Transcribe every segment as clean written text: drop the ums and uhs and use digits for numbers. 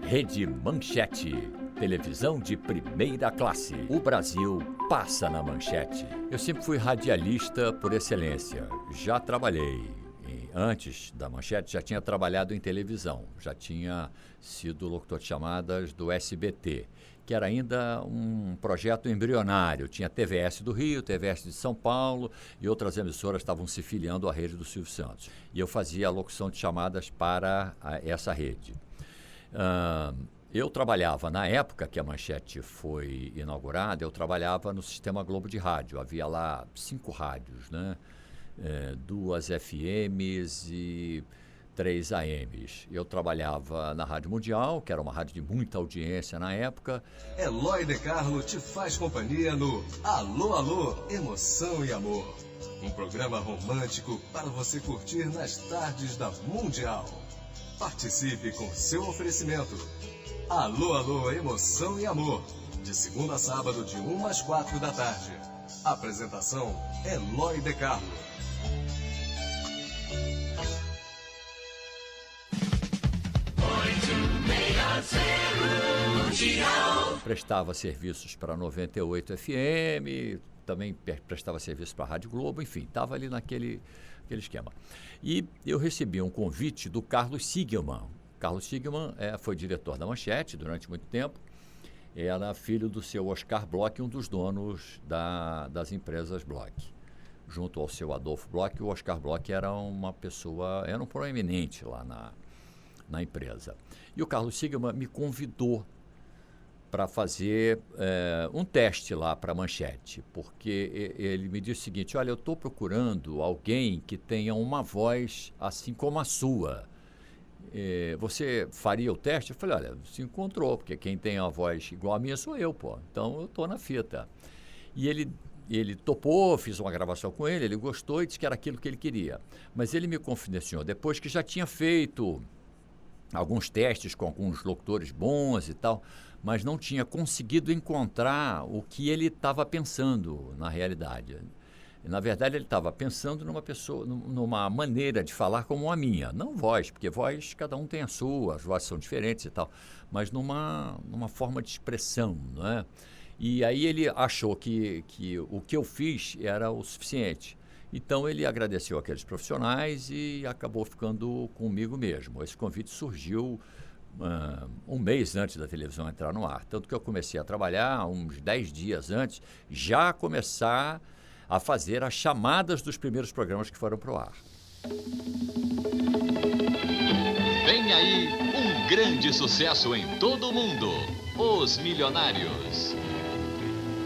Rede Manchete, televisão de primeira classe. O Brasil passa na manchete. Eu sempre fui radialista por excelência. Já trabalhei, antes da Manchete, já tinha trabalhado em televisão. Já tinha sido locutor de chamadas do SBT, que era ainda um projeto embrionário. Tinha TVS do Rio, TVS de São Paulo e outras emissoras estavam se filiando à rede do Silvio Santos. E eu fazia a locução de chamadas para essa rede. Eu trabalhava, na época que a Manchete foi inaugurada, eu trabalhava no Sistema Globo de Rádio. Havia lá 5 rádios, né? 2 FMs e 3 AMs. Eu trabalhava na Rádio Mundial, que era uma rádio de muita audiência na época. Eloy de Carlo te faz companhia no Alô, Alô, Emoção e Amor. Um programa romântico para você curtir nas tardes da Mundial. Participe com seu oferecimento. Alô, Alô, Emoção e Amor. De segunda a sábado, de 1 às 4 da tarde. Apresentação, Eloy de Carlo. Prestava serviços para 98 FM, também prestava serviço para a Rádio Globo, enfim, estava ali naquele esquema. E eu recebi um convite do Carlos Sigemann. Carlos Sigemann foi diretor da Manchete durante muito tempo, era filho do seu Oscar Bloch, um dos donos das empresas Bloch. Junto ao seu Adolfo Bloch, o Oscar Bloch era uma pessoa, era um proeminente lá na empresa. E o Carlos Sigemann me convidou para fazer um teste lá para a Manchete, porque ele me disse o seguinte: olha, eu estou procurando alguém que tenha uma voz assim como a sua. Você faria o teste? Eu falei, olha, se encontrou, porque quem tem a voz igual a minha sou eu, pô. Então eu estou na fita. E ele topou, fiz uma gravação com ele gostou e disse que era aquilo que ele queria. Mas ele me confidenciou depois que já tinha feito alguns testes com alguns locutores bons e tal, mas não tinha conseguido encontrar o que ele estava pensando na realidade. Na verdade, ele estava pensando numa maneira de falar como a minha, não voz, porque voz cada um tem a sua, as vozes são diferentes e tal, mas numa forma de expressão, não é? E aí ele achou que o que eu fiz era o suficiente. Então ele agradeceu aqueles profissionais e acabou ficando comigo mesmo. Esse convite surgiu um mês antes da televisão entrar no ar, tanto que eu comecei a trabalhar uns 10 dias antes, já começar a fazer as chamadas dos primeiros programas que foram para o ar. Vem aí um grande sucesso em todo o mundo, Os Milionários.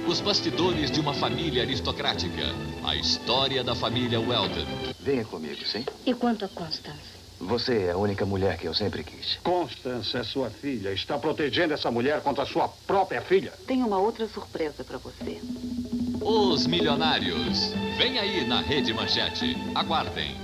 Os bastidores de uma família aristocrática, a história da família Weldon. Venha comigo, sim? E quanto a Constance? Você é a única mulher que eu sempre quis. Constance é sua filha. Está protegendo essa mulher contra a sua própria filha. Tenho uma outra surpresa para você. Os Milionários. Vem aí na Rede Manchete. Aguardem.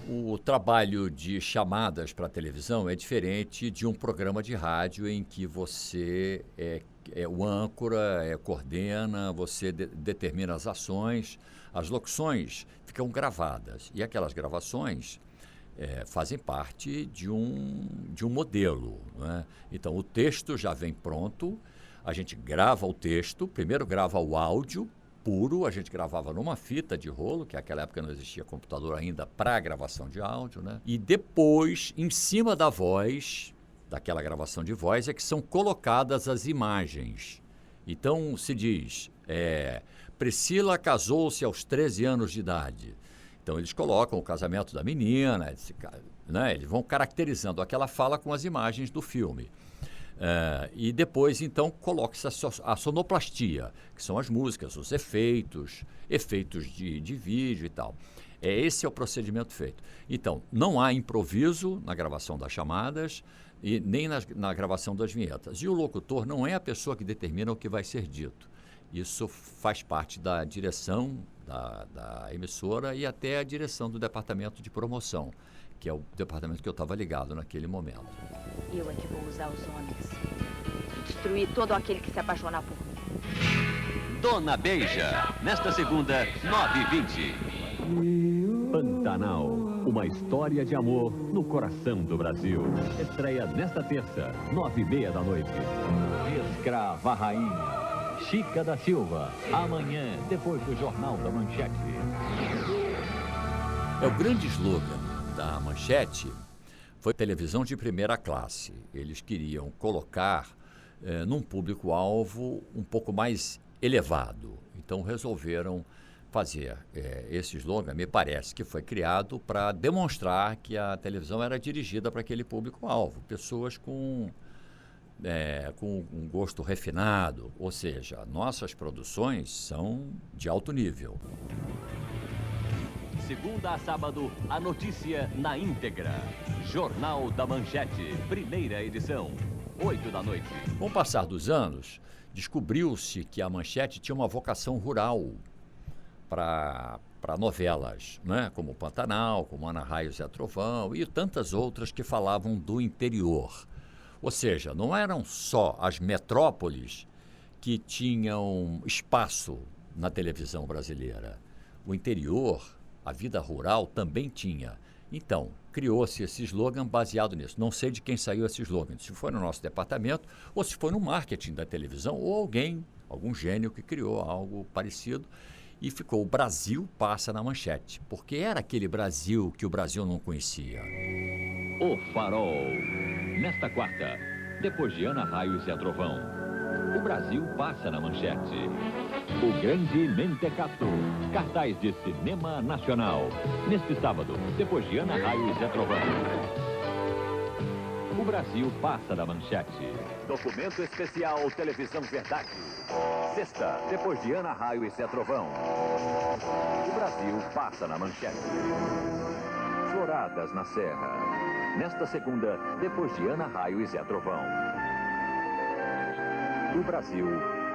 O trabalho de chamadas para a televisão é diferente de um programa de rádio em que você é o âncora, coordena, você determina as ações. As locuções ficam gravadas e aquelas gravações fazem parte de um modelo, né? Então, o texto já vem pronto, a gente grava o texto, primeiro grava o áudio puro, a gente gravava numa fita de rolo, que naquela época não existia computador ainda para gravação de áudio, né? E depois, em cima da voz, daquela gravação de voz, é que são colocadas as imagens. Então, se diz, Priscila casou-se aos 13 anos de idade. Então, eles colocam o casamento da menina, né? Eles vão caracterizando aquela fala com as imagens do filme. E depois, então, coloca-se a sonoplastia, que são as músicas, os efeitos de vídeo e tal. Esse é o procedimento feito. Então, não há improviso na gravação das chamadas e nem na gravação das vinhetas. E o locutor não é a pessoa que determina o que vai ser dito. Isso faz parte da direção da emissora e até a direção do departamento de promoção, que é o departamento que eu estava ligado naquele momento. Eu é que vou usar os homens e destruir todo aquele que se apaixonar por mim. Dona Beija, nesta segunda, 9h20. Pantanal. Uma história de amor no coração do Brasil. Estreia nesta terça, 9h30 da noite. Escrava Rainha, Chica da Silva. Amanhã, depois do Jornal da Manchete. O grande slogan da Manchete foi televisão de primeira classe. Eles queriam colocar num público-alvo um pouco mais elevado. Então resolveram fazer esse slogan, me parece que foi criado para demonstrar que a televisão era dirigida para aquele público-alvo, pessoas com um gosto refinado, ou seja, nossas produções são de alto nível. Segunda a sábado, a notícia na íntegra. Jornal da Manchete, primeira edição, 8 da noite. Com o passar dos anos, descobriu-se que a Manchete tinha uma vocação rural para novelas, né? Como Pantanal, como Ana Raio Zé Trovão e tantas outras que falavam do interior. Ou seja, não eram só as metrópoles que tinham espaço na televisão brasileira. O interior, a vida rural também tinha. Então, criou-se esse slogan baseado nisso. Não sei de quem saiu esse slogan, se foi no nosso departamento ou se foi no marketing da televisão ou algum gênio que criou algo parecido. E ficou: o Brasil passa na Manchete, porque era aquele Brasil que o Brasil não conhecia. O Farol. Nesta quarta, depois de Ana Raio e Zé Trovão, o Brasil passa na Manchete. O Grande Mentecato, cartaz de cinema nacional. Neste sábado, depois de Ana Raio e Zé Trovão. O Brasil passa na Manchete. Documento especial Televisão Verdade. Sexta, depois de Ana Raio e Zé Trovão. O Brasil passa na Manchete. Floradas na Serra. Nesta segunda, depois de Ana Raio e Zé Trovão. O Brasil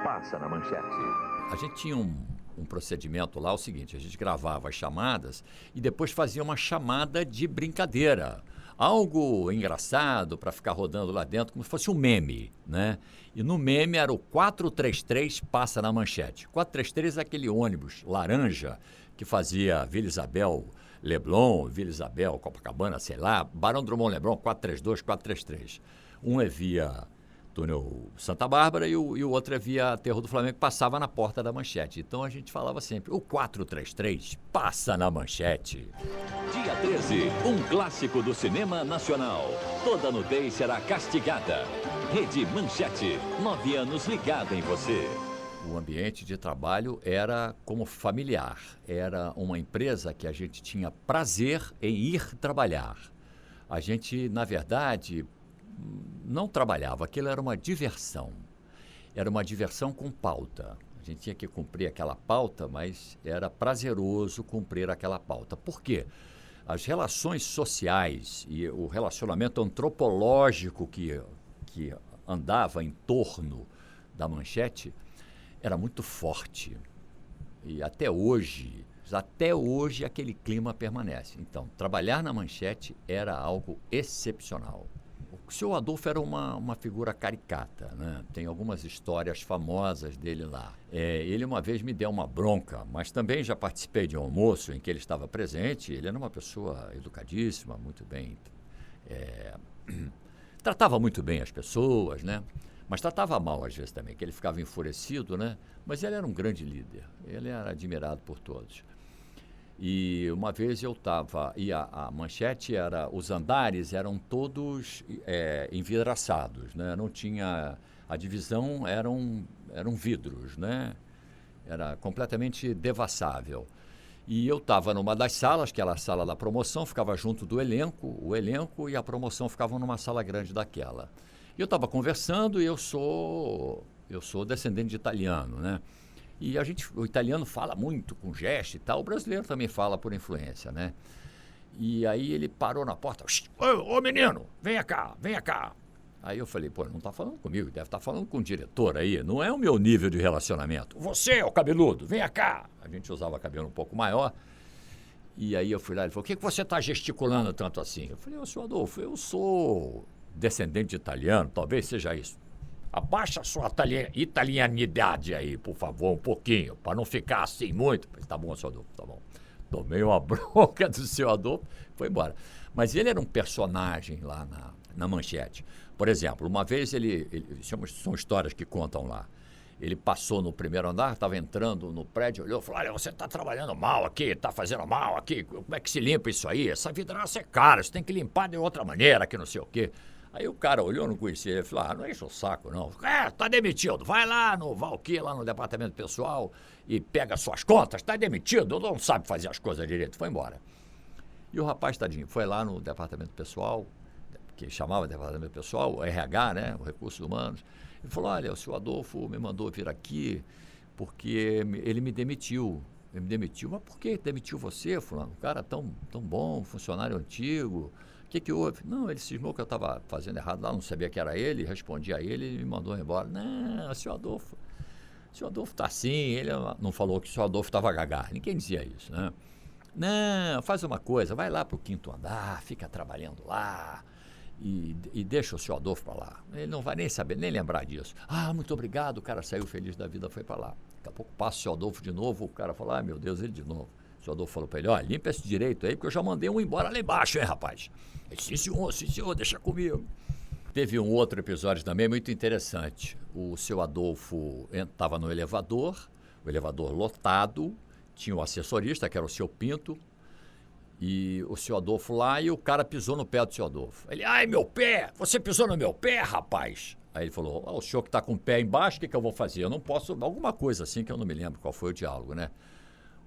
passa na Manchete. A gente tinha um procedimento lá, o seguinte: a gente gravava as chamadas e depois fazia uma chamada de brincadeira. Algo engraçado para ficar rodando lá dentro, como se fosse um meme, né? E no meme era o 433 passa na Manchete. 433 é aquele ônibus laranja que fazia Vila Isabel, Leblon, Vila Isabel, Copacabana, sei lá, Barão Drummond Leblon, 432, 433. Um é via túnel Santa Bárbara e o outro é via Aterro do Flamengo, que passava na porta da Manchete. Então a gente falava sempre: o 433 passa na Manchete. Dia 13, um clássico do cinema nacional. Toda nudez será castigada. Rede Manchete, 9 anos ligada em você. O ambiente de trabalho era como familiar. Era uma empresa que a gente tinha prazer em ir trabalhar. A gente, na verdade, não trabalhava, aquilo era uma diversão. Era uma diversão com pauta. A gente tinha que cumprir aquela pauta, mas era prazeroso cumprir aquela pauta. Por quê? As relações sociais e o relacionamento antropológico que andava em torno da Manchete era muito forte. E até hoje aquele clima permanece. Então, trabalhar na Manchete era algo excepcional. O senhor Adolfo era uma figura caricata, né? Tem algumas histórias famosas dele lá. Ele uma vez me deu uma bronca, mas também já participei de um almoço em que ele estava presente. Ele era uma pessoa educadíssima, muito bem. Tratava muito bem as pessoas, né? Mas tratava mal às vezes também, que ele ficava enfurecido, né? Mas ele era um grande líder, ele era admirado por todos. E uma vez eu estava, e a Manchete os andares eram todos envidraçados, né? Não tinha, a divisão eram vidros, né? Era completamente devassável. E eu estava numa das salas, que era a sala da promoção, ficava junto do elenco, o elenco e a promoção ficavam numa sala grande daquela. E eu estava conversando e eu sou descendente de italiano, né? E o italiano fala muito com gesto e tal, o brasileiro também fala por influência, né? E aí ele parou na porta: ô menino, venha cá. Aí eu falei: pô, não está falando comigo, deve estar falando com o diretor aí, não é o meu nível de relacionamento. Você, ô cabeludo, venha cá. A gente usava cabelo um pouco maior. E aí eu fui lá, ele falou: o que você está gesticulando tanto assim? Eu falei: ô senhor Adolfo, eu sou descendente de italiano, talvez seja isso. Abaixa a sua italianidade aí, por favor, um pouquinho, para não ficar assim muito. Tá bom, senhor Adolfo, tá bom. Tomei uma bronca do seu Adolfo, foi embora. Mas ele era um personagem lá na Manchete. Por exemplo, uma vez são histórias que contam lá. Ele passou no primeiro andar, estava entrando no prédio, olhou e falou: olha, você está trabalhando mal aqui, está fazendo mal aqui, como é que se limpa isso aí? Essa vidraça é cara, você tem que limpar de outra maneira, que não sei o quê. Aí o cara olhou, não conhecia ele, falou: não enche o saco, não. Tá demitido, vai lá no Valquí, lá no departamento pessoal, e pega suas contas, tá demitido, não sabe fazer as coisas direito, foi embora. E o rapaz, tadinho, foi lá no departamento pessoal, que chamava departamento pessoal, o RH, né, o Recursos Humanos. Ele falou: olha, o senhor Adolfo me mandou vir aqui porque ele me demitiu. Ele me demitiu. Mas por que demitiu você, fulano? Um cara tão bom, funcionário antigo. O que houve? Não, ele cismou que eu estava fazendo errado lá, não sabia que era ele, respondi a ele e me mandou embora. Não, o senhor Adolfo está assim. Ele não falou que o senhor Adolfo estava gagá. Ninguém dizia isso, né? Não, faz uma coisa, vai lá para o 5º andar, fica trabalhando lá. E deixa o senhor Adolfo para lá. Ele não vai nem saber, nem lembrar disso. Muito obrigado, o cara saiu feliz da vida, foi para lá. Daqui a pouco passa o senhor Adolfo de novo, o cara fala: meu Deus, ele de novo. O senhor Adolfo falou para ele: olha, limpa esse direito aí, porque eu já mandei um embora lá embaixo, hein, rapaz? Ele: sim, senhor, deixa comigo. Teve um outro episódio também muito interessante. O senhor Adolfo estava no elevador, o elevador lotado, tinha o assessorista, que era o seu Pinto, e o senhor Adolfo lá, e o cara pisou no pé do senhor Adolfo. Ele: ai, meu pé! Você pisou no meu pé, rapaz! Aí ele falou: o senhor que está com o pé embaixo, o que eu vou fazer? Eu não posso... Alguma coisa assim que eu não me lembro qual foi o diálogo, né?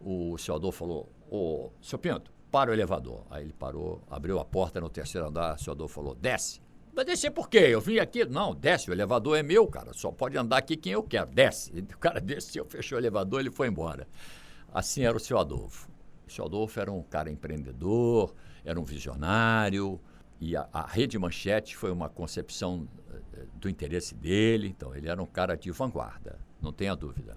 O senhor Adolfo falou: senhor Pinto, para o elevador. Aí ele parou, abriu a porta no 3º andar, o senhor Adolfo falou: desce. Vai descer por quê? Eu vim aqui... Não, desce, o elevador é meu, cara. Só pode andar aqui quem eu quero. Desce. O cara desceu, fechou o elevador, ele foi embora. Assim era o senhor Adolfo. O senhor Adolfo era um cara empreendedor, era um visionário, e a Rede Manchete foi uma concepção do interesse dele. Então, ele era um cara de vanguarda, não tenha dúvida.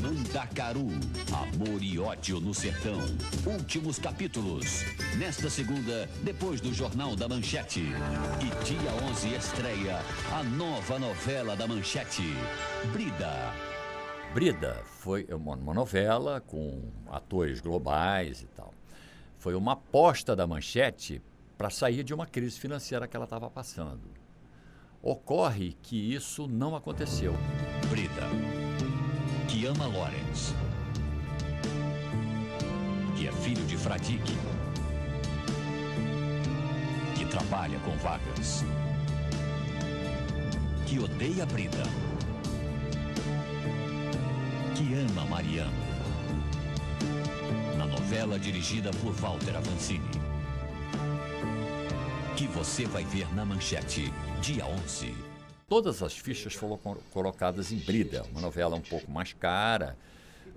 Mandacaru, Amor e Ódio no Sertão. Últimos capítulos. Nesta segunda, depois do Jornal da Manchete. E dia 11 estreia a nova novela da Manchete, Brida. Brida foi uma novela com atores globais e tal. Foi uma aposta da Manchete para sair de uma crise financeira que ela estava passando. Ocorre que isso não aconteceu. Brida, que ama Lawrence, que é filho de Fradique, que trabalha com vagas, que odeia Brida, que ama Mariano. Na novela dirigida por Walter Avancini, que você vai ver na Manchete, dia 11. Todas as fichas foram colocadas em Brida, uma novela um pouco mais cara,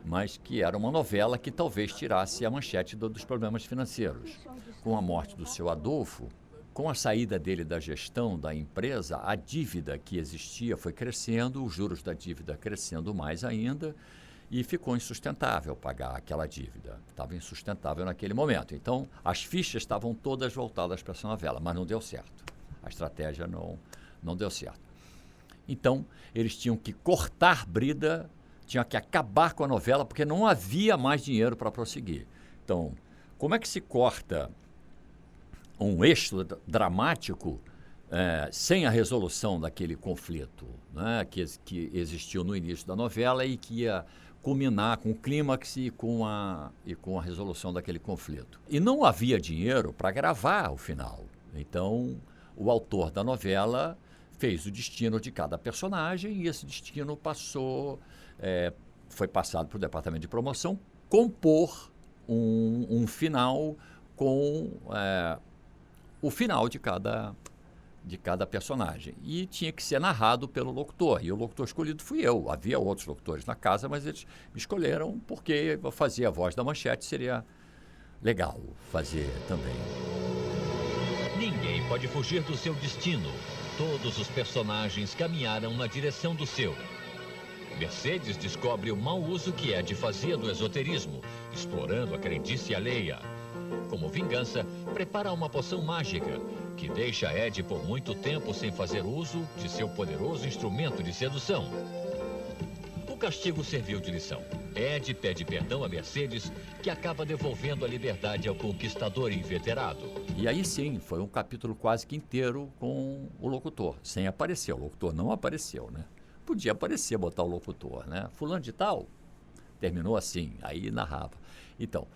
mas que era uma novela que talvez tirasse a Manchete dos problemas financeiros. Com a morte do seu Adolfo, com a saída dele da gestão da empresa, a dívida que existia foi crescendo, os juros da dívida crescendo mais ainda, e ficou insustentável pagar aquela dívida. Estava insustentável naquele momento. Então, as fichas estavam todas voltadas para essa novela, mas não deu certo. A estratégia não deu certo. Então, eles tinham que cortar Brida, tinham que acabar com a novela, porque não havia mais dinheiro para prosseguir. Então, como é que se corta um eixo dramático sem a resolução daquele conflito, né, que existiu no início da novela e que ia culminar com o clímax e com a resolução daquele conflito? E não havia dinheiro para gravar o final. Então, o autor da novela fez o destino de cada personagem e esse destino foi passado para o departamento de promoção compor um final com o final de cada personagem. E tinha que ser narrado pelo locutor. E o locutor escolhido fui eu. Havia outros locutores na casa, mas eles me escolheram porque eu fazia a voz da Manchete, seria legal fazer também. Ninguém pode fugir do seu destino. Todos os personagens caminharam na direção do seu. Mercedes descobre o mau uso que Ed fazia do esoterismo, explorando a crendice alheia. Como vingança, prepara uma poção mágica que deixa Ed por muito tempo sem fazer uso de seu poderoso instrumento de sedução. O castigo serviu de lição. Ed pede perdão a Mercedes, que acaba devolvendo a liberdade ao conquistador inveterado. E aí sim, foi um capítulo quase que inteiro com o locutor, sem aparecer. O locutor não apareceu, né? Podia aparecer, botar o locutor, né? Fulano de tal, terminou assim, aí narrava. Então,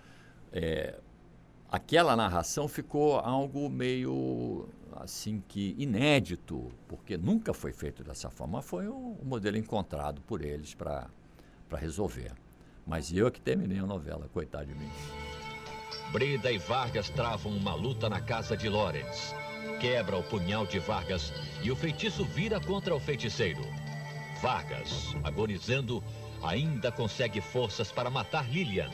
aquela narração ficou algo meio assim que inédito, porque nunca foi feito dessa forma. Foi um modelo encontrado por eles para resolver. Mas eu que terminei a novela, coitado de mim. Brida e Vargas travam uma luta na casa de Lawrence. Quebra o punhal de Vargas e o feitiço vira contra o feiticeiro. Vargas, agonizando, ainda consegue forças para matar Lilian.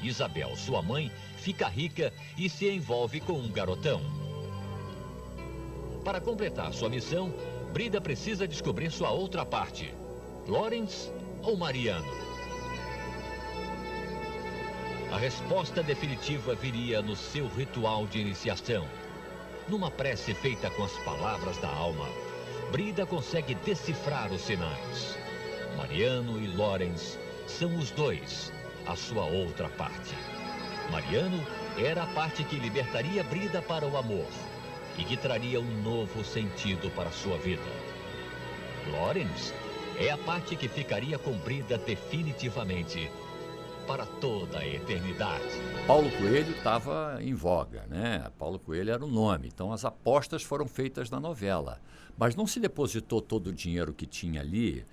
Isabel, sua mãe, fica rica e se envolve com um garotão. Para completar sua missão, Brida precisa descobrir sua outra parte. Lawrence ou Mariano? A resposta definitiva viria no seu ritual de iniciação. Numa prece feita com as palavras da alma, Brida consegue decifrar os sinais. Mariano e Lawrence são os dois, a sua outra parte. Mariano era a parte que libertaria Brida para o amor e que traria um novo sentido para sua vida. Lawrence é a parte que ficaria com Brida definitivamente para toda a eternidade. Paulo Coelho estava em voga, né? Paulo Coelho era o nome, então as apostas foram feitas na novela, mas não se depositou todo o dinheiro que tinha ali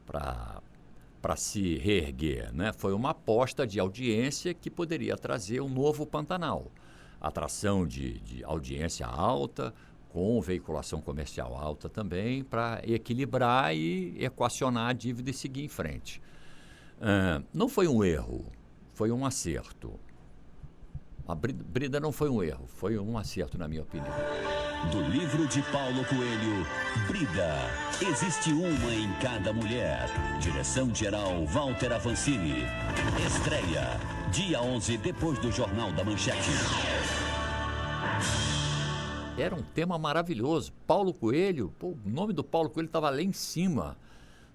para se reerguer, né? Foi uma aposta de audiência que poderia trazer um novo Pantanal. Atração de audiência alta, com veiculação comercial alta também, para equilibrar e equacionar a dívida e seguir em frente. Não foi um erro, foi um acerto. A Brida não foi um erro, foi um acerto, na minha opinião. Do livro de Paulo Coelho, Brida, existe uma em cada mulher. Direção-geral Walter Avancini. Estreia, dia 11, depois do Jornal da Manchete. Era um tema maravilhoso. Paulo Coelho, o nome do Paulo Coelho estava lá em cima,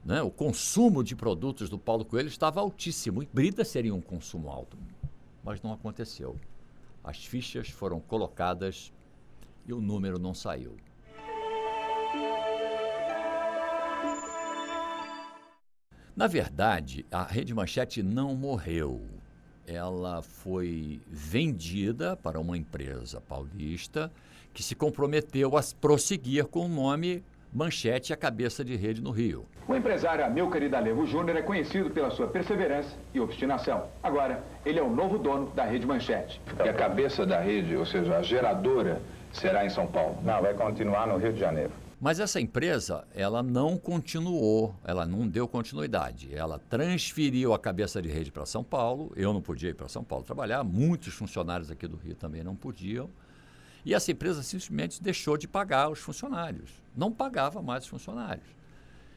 né? O consumo de produtos do Paulo Coelho estava altíssimo. E Brida seria um consumo alto, mas não aconteceu. As fichas foram colocadas e o número não saiu. Na verdade, a Rede Manchete não morreu. Ela foi vendida para uma empresa paulista que se comprometeu a prosseguir com o nome Manchete, a cabeça de rede no Rio. O empresário Amilcar Idalevo Júnior é conhecido pela sua perseverança e obstinação. Agora, ele é o novo dono da Rede Manchete. E a cabeça da rede, ou seja, a geradora, será em São Paulo? Não, vai continuar no Rio de Janeiro. Mas essa empresa, ela não continuou, ela não deu continuidade. Ela transferiu a cabeça de rede para São Paulo. Eu não podia ir para São Paulo trabalhar, muitos funcionários aqui do Rio também não podiam. E essa empresa simplesmente deixou de pagar os funcionários. Não pagava mais os funcionários.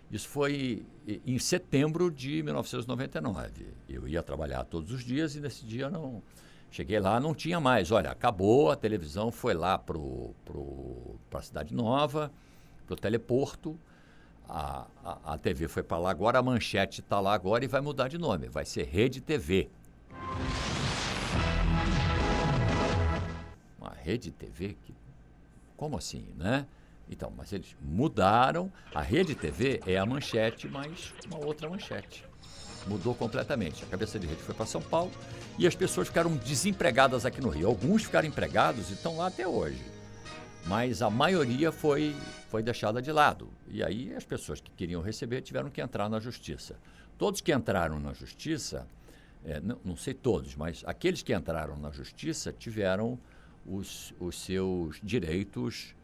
Isso foi em setembro de 1999. Eu ia trabalhar todos os dias e nesse dia não... Cheguei lá, não tinha mais. Olha, acabou, a televisão foi lá para a Cidade Nova, para o Teleporto. A TV foi para lá agora, a Manchete está lá agora e vai mudar de nome. Vai ser Rede TV. Uma Rede TV? Como assim, né? Então, mas eles mudaram. A Rede TV é a Manchete, mas uma outra Manchete. Mudou completamente. A cabeça de rede foi para São Paulo e as pessoas ficaram desempregadas aqui no Rio. Alguns ficaram empregados e estão lá até hoje. Mas a maioria foi deixada de lado. E aí as pessoas que queriam receber tiveram que entrar na justiça. Todos que entraram na justiça, não sei todos, mas aqueles que entraram na justiça tiveram os seus direitos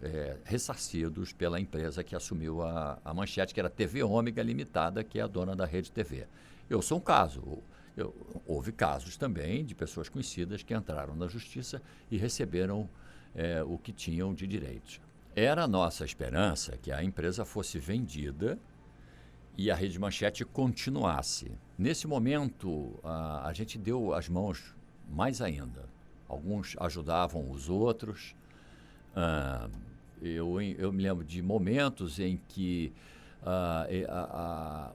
ressarcidos pela empresa que assumiu a Manchete, que era a TV Ômega Limitada, que é a dona da Rede TV. Eu sou um caso. Houve casos também de pessoas conhecidas que entraram na justiça e receberam o que tinham de direitos. Era a nossa esperança que a empresa fosse vendida e a Rede Manchete continuasse. Nesse momento, a gente deu as mãos mais ainda. Alguns ajudavam os outros. Eu me lembro de momentos em que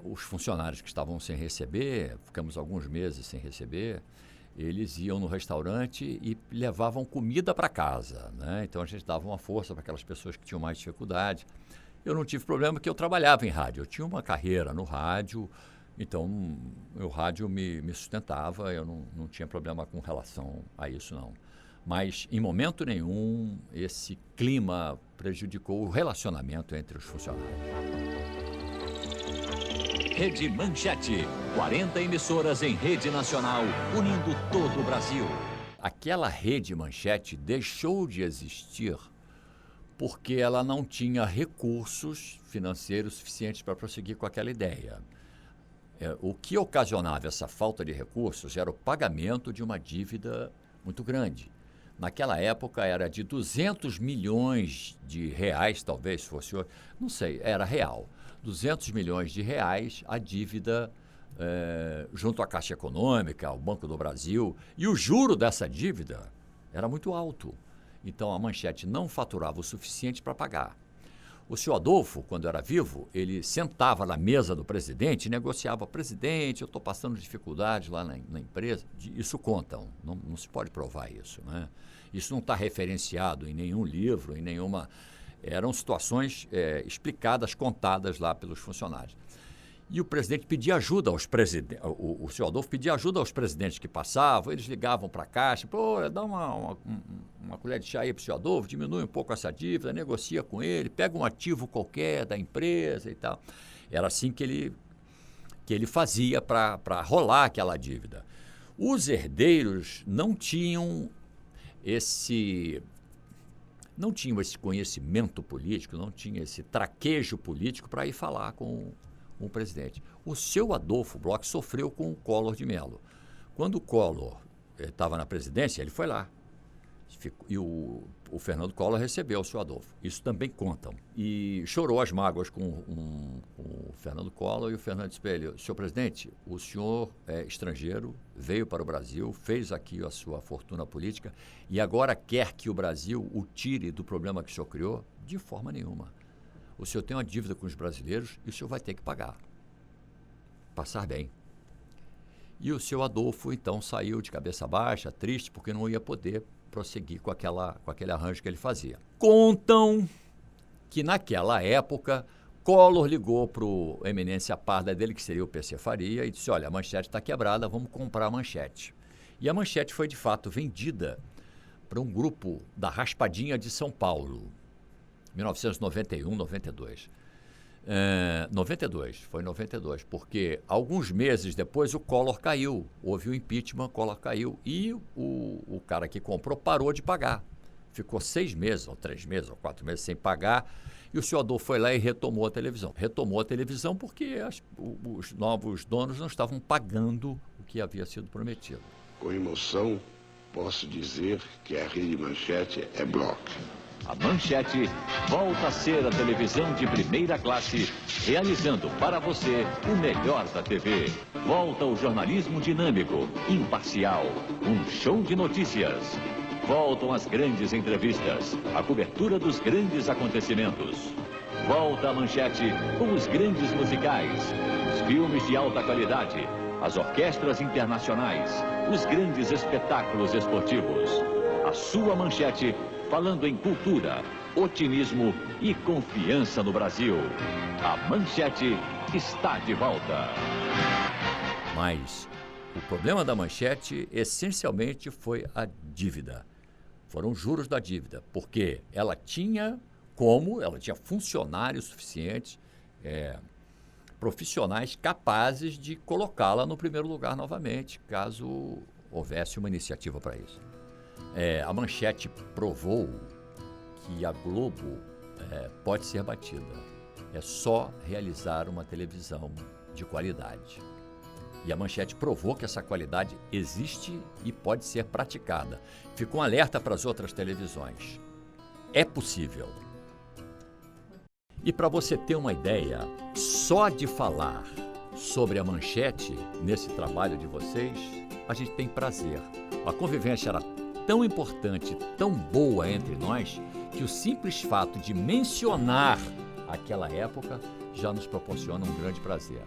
Os funcionários que estavam sem receber, ficamos alguns meses sem receber, eles iam no restaurante e levavam comida para casa, né? Então a gente dava uma força para aquelas pessoas que tinham mais dificuldade. Eu não tive problema porque eu trabalhava em rádio, eu tinha uma carreira no rádio, então o rádio me sustentava, eu não tinha problema com relação a isso não. Mas em momento nenhum esse clima prejudicou o relacionamento entre os funcionários. Rede Manchete, 40 emissoras em rede nacional, unindo todo o Brasil. Aquela Rede Manchete deixou de existir porque ela não tinha recursos financeiros suficientes para prosseguir com aquela ideia. O que ocasionava essa falta de recursos era o pagamento de uma dívida muito grande. Naquela época era de 200 milhões de reais, talvez fosse, não sei, era real. 200 milhões de reais a dívida junto à Caixa Econômica, ao Banco do Brasil, e o juro dessa dívida era muito alto. Então a Manchete não faturava o suficiente para pagar. O senhor Adolfo, quando era vivo, ele sentava na mesa do presidente e negociava: presidente, eu estou passando dificuldade lá na empresa. Isso contam, não se pode provar isso, né? Isso não está referenciado em nenhum livro, em nenhuma... Eram situações explicadas, contadas lá pelos funcionários. E o presidente pedia ajuda aos presidentes, o senhor Adolfo pedia ajuda aos presidentes que passavam, eles ligavam para a Caixa: pô, dá uma colher de chá aí para o senhor Adolfo, diminui um pouco essa dívida, negocia com ele, pega um ativo qualquer da empresa e tal. Era assim que ele fazia para rolar aquela dívida. Os herdeiros não tinham esse conhecimento político, não tinha esse traquejo político para ir falar com o presidente. O seu Adolfo Bloch sofreu com o Collor de Mello. Quando o Collor estava na presidência, ele foi lá. E o Fernando Collor recebeu o seu Adolfo. Isso também contam. E chorou as mágoas com o Fernando Collor, e o Fernando disse para ele: senhor presidente, o senhor é estrangeiro, veio para o Brasil, fez aqui a sua fortuna política e agora quer que o Brasil o tire do problema que o senhor criou? De forma nenhuma. O senhor tem uma dívida com os brasileiros e o senhor vai ter que pagar. Passar bem. E o seu Adolfo, então, saiu de cabeça baixa, triste, porque não ia poder prosseguir com aquele arranjo que ele fazia. Contam que naquela época Collor ligou para o eminência parda dele, que seria o PC Faria, e disse: olha, a Manchete está quebrada, vamos comprar a Manchete. E a Manchete foi de fato vendida para um grupo da Raspadinha de São Paulo, 1991, 92. 92, porque alguns meses depois o Collor caiu, houve o impeachment, Collor caiu e o cara que comprou parou de pagar. Ficou 6 meses, ou 3 meses, ou 4 meses sem pagar, e o senhor Adolfo foi lá e retomou a televisão. Retomou a televisão porque os novos donos não estavam pagando o que havia sido prometido. Com emoção, posso dizer que a Rede Manchete é Bloch. A Manchete volta a ser a televisão de primeira classe, realizando para você o melhor da TV. Volta o jornalismo dinâmico, imparcial, um show de notícias. Voltam as grandes entrevistas, a cobertura dos grandes acontecimentos. Volta a Manchete com os grandes musicais, os filmes de alta qualidade, as orquestras internacionais, os grandes espetáculos esportivos. A sua Manchete falando em cultura, otimismo e confiança no Brasil. A Manchete está de volta. Mas o problema da Manchete essencialmente foi a dívida. Foram os juros da dívida, porque ela tinha funcionários suficientes, profissionais capazes de colocá-la no primeiro lugar novamente, caso houvesse uma iniciativa para isso. A Manchete provou que a Globo pode ser batida. É só realizar uma televisão de qualidade. E a Manchete provou que essa qualidade existe e pode ser praticada. Ficou um alerta para as outras televisões. É possível. E para você ter uma ideia, só de falar sobre a Manchete nesse trabalho de vocês, a gente tem prazer. A convivência era tão importante, tão boa entre nós, que o simples fato de mencionar aquela época já nos proporciona um grande prazer.